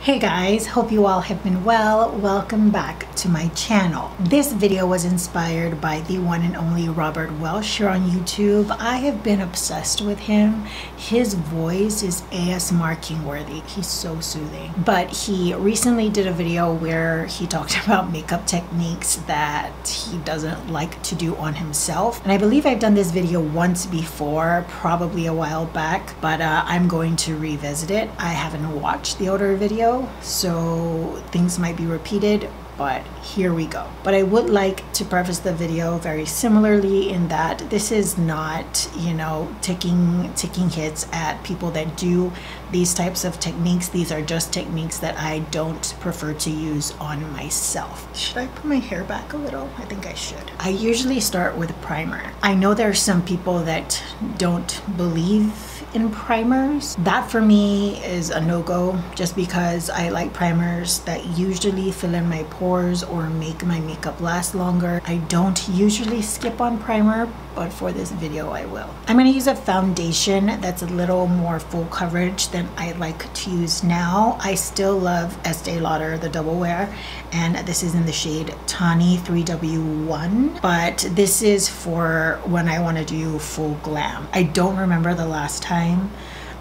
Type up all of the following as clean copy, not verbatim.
Hey guys, hope you all have been well. Welcome back to my channel. This video was inspired by the one and only Robert Welsh here on YouTube. I have been obsessed with him. His voice is ASMR king worthy. He's so soothing. But he recently did a video where he talked about makeup techniques that he doesn't like to do on himself. And I believe I've done this video once before, probably a while back, but I'm going to revisit it. I haven't watched the older video, so things might be repeated, but here we go. But I would like to preface the video very similarly in that this is not, you know, taking hits at people that do these types of techniques. These are just techniques that I don't prefer to use on myself. Should I put my hair back a little? I think I should. I usually start with primer. I know there are some people that don't believe in primers. That for me is a no-go, just because I like primers that usually fill in my pores or make my makeup last longer. I don't usually skip on primer, but for this video I will. I'm going to use a foundation that's a little more full coverage than I like to use now. I still love Estee Lauder, the Double Wear, and this is in the shade Tawny 3W1, but this is for when I want to do full glam. I don't remember the last time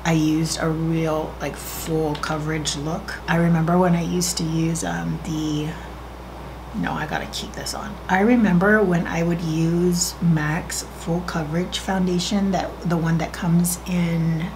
I used a real like full coverage look. I remember when I used to use no, I gotta keep this on. I remember when I would use MAC's full coverage foundation, the one that comes in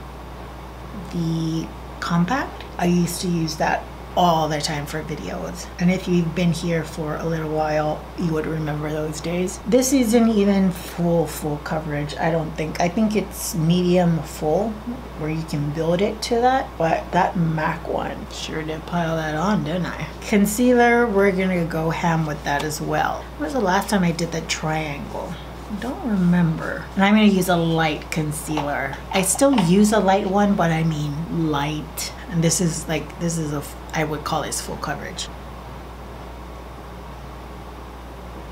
the compact. I used to use that all the time for videos, and if you've been here for a little while, you would remember those days. This isn't even full coverage, I don't think. I think it's medium full, where you can build it to that, but that MAC one sure did pile that on, didn't I? Concealer, we're gonna go ham with that as well. When was the last time I did the triangle? I don't remember. And I'm gonna use a light concealer. I still use a light one, but I mean light. And this is I would call this full coverage.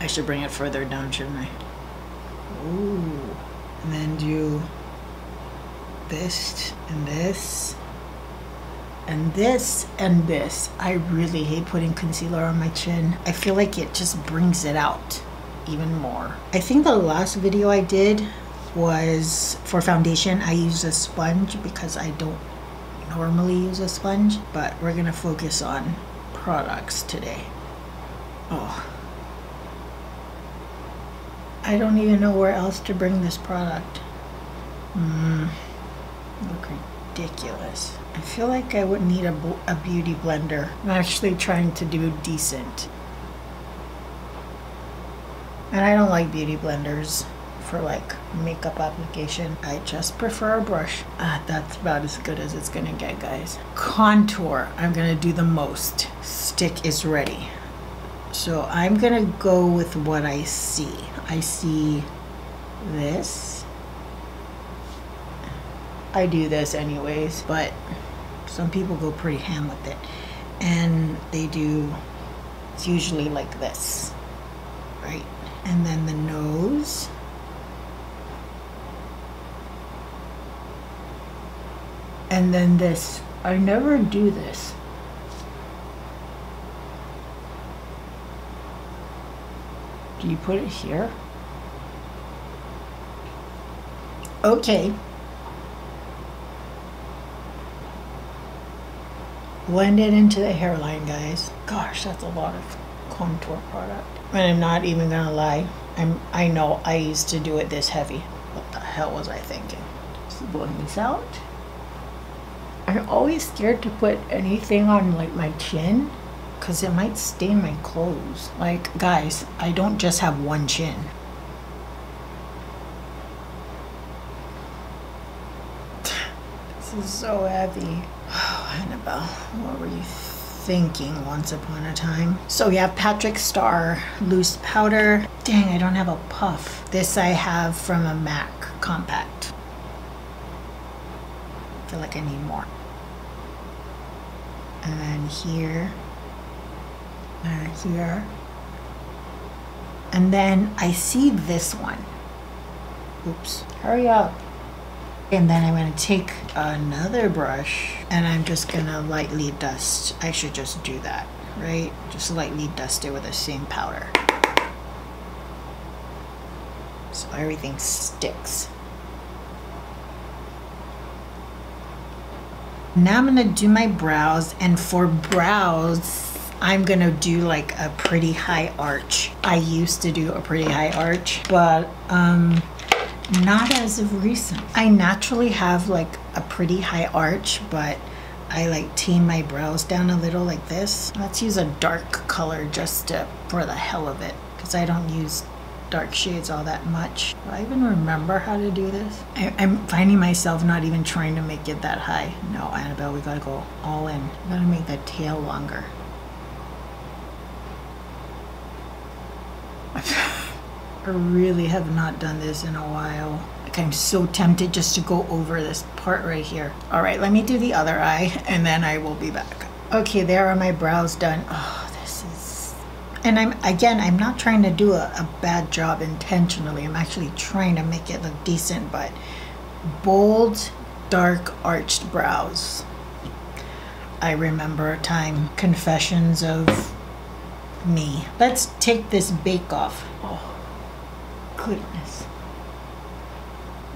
I should bring it further down, shouldn't I? Ooh. And then do this and this and this and this. I really hate putting concealer on my chin. I feel like it just brings it out even more. I think the last video I did was for foundation. I used a sponge because I don't normally use a sponge, but we're gonna focus on products today. Oh, I don't even know where else to bring this product. Look ridiculous. I feel like I would need a beauty blender. I'm actually trying to do decent, and I don't like beauty blenders for like makeup application. I just prefer a brush. That's about as good as it's gonna get, guys. Contour, I'm gonna do the most. Stick is ready. So I'm gonna go with what I see. I see this. I do this anyways, but some people go pretty ham with it. And they do, it's usually like this, right? And then the nose. And then this. I never do this. Do you put it here? Okay. Blend it into the hairline, guys. Gosh, that's a lot of contour product. And I'm not even gonna lie, I know I used to do it this heavy. What the hell was I thinking? Just blowing this out. I'm always scared to put anything on like my chin because it might stain my clothes. Like, guys, I don't just have one chin. This is so heavy. Oh, Annabelle, what were you thinking once upon a time? So we have Patrick Star loose powder. Dang, I don't have a puff. This I have from a MAC compact. I feel like I need more. And then here, and here. And then I see this one. Oops, hurry up. And then I'm gonna take another brush and I'm just gonna lightly dust. I should just do that, right? Just lightly dust it with the same powder. So everything sticks. Now I'm gonna do my brows, and for brows, I'm gonna do like a pretty high arch. I used to do a pretty high arch, but not as of recent. I naturally have like a pretty high arch, but I like tame my brows down a little like this. Let's use a dark color just for the hell of it, because I don't use dark shades all that much. Do I even remember how to do this? I'm finding myself not even trying to make it that high. No, Annabelle, we gotta go all in. We gotta make that tail longer. I really have not done this in a while. Like, I'm so tempted just to go over this part right here. All right, let me do the other eye and then I will be back. Okay, there are my brows done. Oh, this is... And I'm not trying to do a bad job intentionally. I'm actually trying to make it look decent, but bold, dark, arched brows. I remember a time. Confessions of me. Let's take this bake off. Oh. Goodness,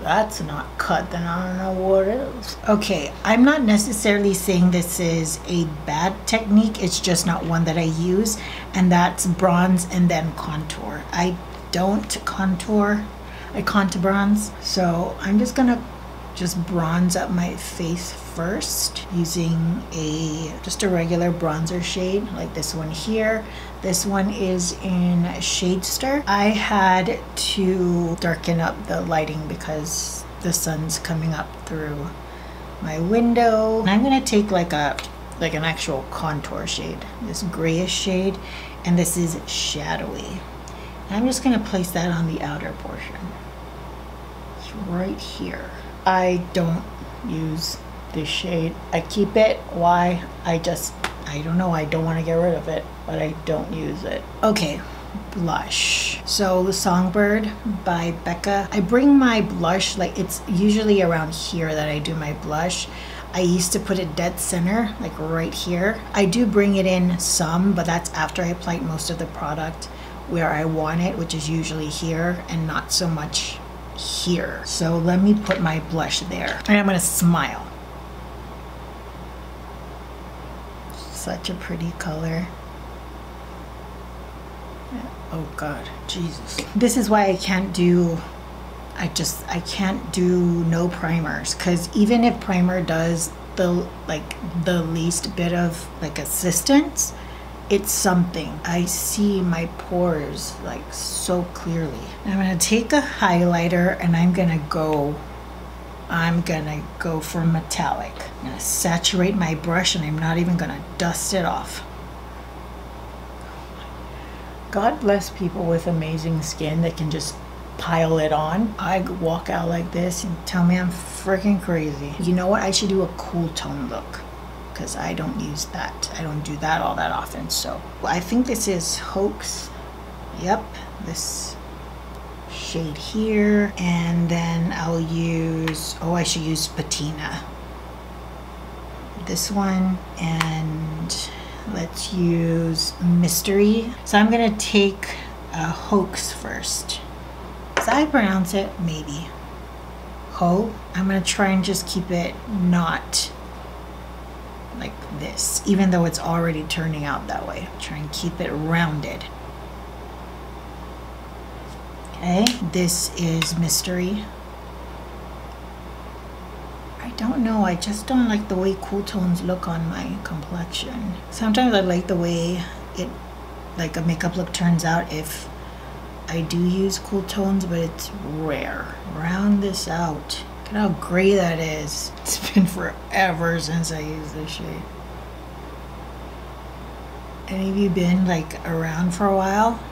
that's not cut, then I don't know what is. Okay, I'm not necessarily saying this is a bad technique, it's just not one that I use, and that's bronze and then contour. I don't contour, I contour bronze, so I'm just gonna bronze up my face first using just a regular bronzer shade like this one here. This one is in Shade Star. I had to darken up the lighting because the sun's coming up through my window. And I'm gonna take like an actual contour shade, this grayish shade, and this is shadowy. And I'm just gonna place that on the outer portion. It's right here. I don't use this shade. I keep it. Why? I don't know. I don't want to get rid of it, but I don't use it. Okay, blush. So the Songbird by Becca. I bring my blush, like it's usually around here that I do my blush. I used to put it dead center, like right here. I do bring it in some, but that's after I applied most of the product where I want it, which is usually here and not so much here. So let me put my blush there. And I'm gonna smile. Such a pretty color. Oh God, Jesus. This is why I can't do no primers, because even if primer does the least bit of like assistance, it's something. I see my pores like so clearly. I'm gonna take a highlighter and I'm gonna go for metallic. I'm gonna saturate my brush and I'm not even gonna dust it off. God bless people with amazing skin that can just pile it on. I walk out like this and tell me I'm freaking crazy. You know what? I should do a cool tone look, because I don't use that. I don't do that all that often. So I think this is Hoax. Yep, this shade here. And then I'll use, I should use Patina. This one, and let's use Mystery. So I'm gonna take Hoax first. As I pronounce it, maybe. Ho. I'm gonna try and just keep it not like this, even though it's already turning out that way. Try and keep it rounded. Okay, this is Mystery. I don't know, I just don't like the way cool tones look on my complexion. Sometimes I like the way it, like a makeup look turns out if I do use cool tones, but it's rare. Round this out. Look at how gray that is. It's been forever since I used this shade. Any of you been like around for a while?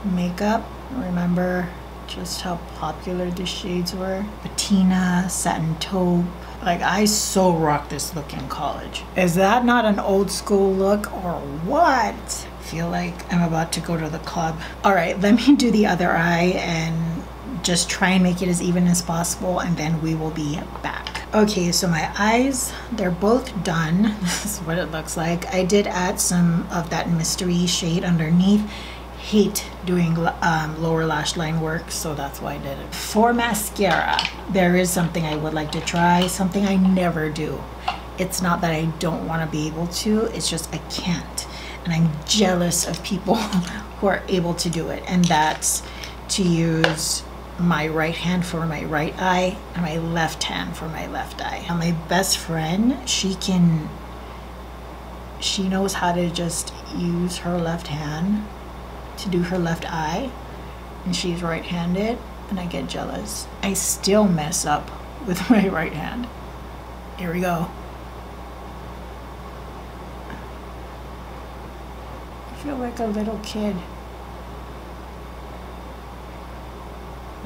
Makeup? Remember just how popular the shades were? Patina, Satin Taupe. Like, I so rocked this look in college. Is that not an old school look or what? I feel like I'm about to go to the club. All right, let me do the other eye and just try and make it as even as possible, and then we will be back. Okay, so my eyes, they're both done. This is what it looks like. I did add some of that mystery shade underneath. Hate doing lower lash line work, so that's why I did it. For mascara, there is something I would like to try, something I never do. It's not that I don't want to be able to, it's just I can't. And I'm jealous of people who are able to do it. And that's to use my right hand for my right eye and my left hand for my left eye. And my best friend, she knows how to just use her left hand to do her left eye, and she's right-handed, and I get jealous. I still mess up with my right hand. Here we go. I feel like a little kid.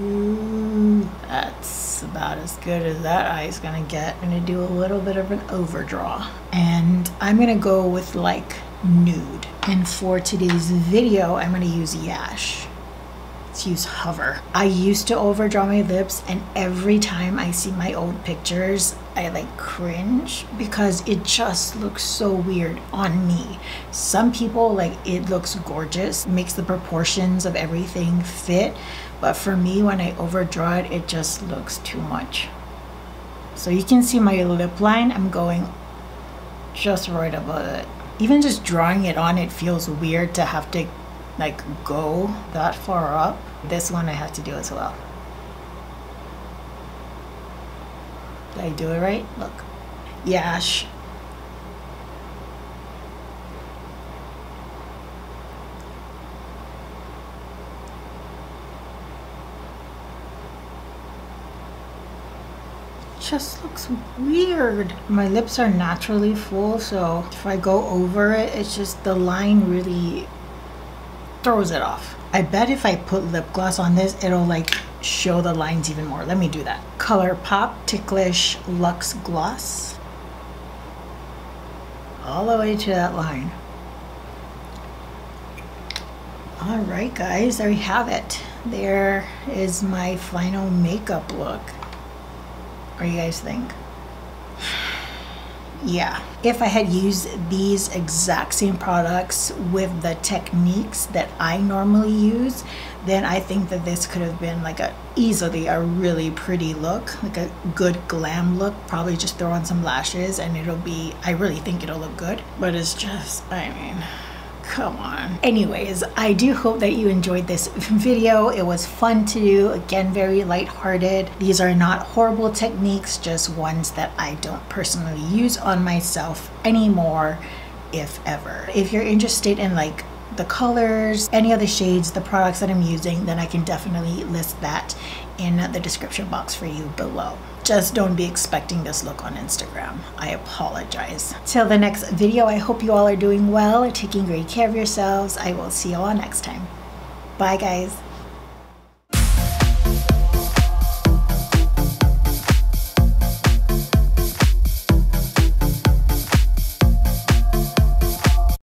Ooh, that's about as good as that eye is gonna get. I'm gonna do a little bit of an overdraw, and I'm gonna go with like nude. And for today's video, I'm gonna use Yash. Let's use Hover. I used to overdraw my lips, and every time I see my old pictures, I like cringe because it just looks so weird on me. Some people, like, it looks gorgeous, makes the proportions of everything fit, but for me, when I overdraw it, it just looks too much. So you can see my lip line, I'm going just right above it. Even just drawing it on, it feels weird to have to like go that far up. This one I have to do as well. Did I do it right? Look. Yash. Just looks weird. My lips are naturally full, so if I go over it, it's just the line really throws it off. I bet if I put lip gloss on this, it'll like show the lines even more. Let me do that. ColourPop Ticklish Luxe Gloss. All the way to that line. All right, guys, there you have it. There is my final makeup look. What do you guys think? Yeah, if I had used these exact same products with the techniques that I normally use, then I think that this could have been like easily a really pretty look, like a good glam look. Probably just throw on some lashes and it'll be, I really think it'll look good, but it's just, I mean, come on. Anyways, I do hope that you enjoyed this video. It was fun to do. Again, very lighthearted. These are not horrible techniques, just ones that I don't personally use on myself anymore, if ever. If you're interested in like the colors, any of the shades, the products that I'm using, then I can definitely list that in the description box for you below. Just don't be expecting this look on Instagram. I apologize. Till the next video, I hope you all are doing well, taking great care of yourselves. I will see you all next time. Bye, guys.